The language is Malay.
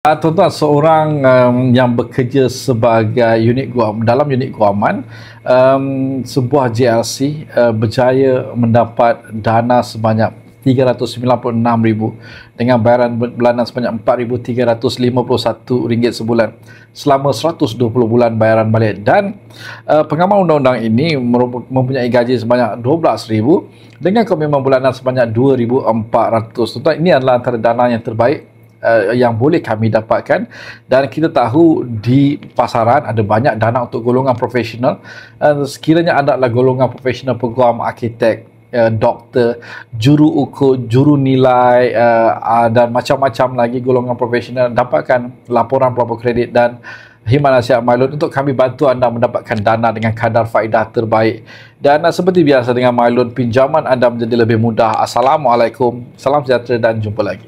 Tuan-tuan, seorang yang bekerja sebagai dalam unit guaman, sebuah JLC berjaya mendapat dana sebanyak 396,000 dengan bayaran bulanan sebanyak RM4,351 sebulan selama 120 bulan bayaran balik. Dan pengamal undang-undang ini mempunyai gaji sebanyak 12,000 dengan komitmen bulanan sebanyak 2,400. Tuan-tuan, ini adalah antara dana yang terbaik yang boleh kami dapatkan, dan kita tahu di pasaran ada banyak dana untuk golongan profesional. Sekiranya anda adalah golongan profesional peguam, arkitek, doktor, juru ukur, juru nilai, dan macam-macam lagi golongan profesional, dapatkan laporan pelapor kredit dan khidmat nasihat MyLoan untuk kami bantu anda mendapatkan dana dengan kadar faedah terbaik. Dan seperti biasa dengan MyLoan, pinjaman anda menjadi lebih mudah. Assalamualaikum, salam sejahtera dan jumpa lagi.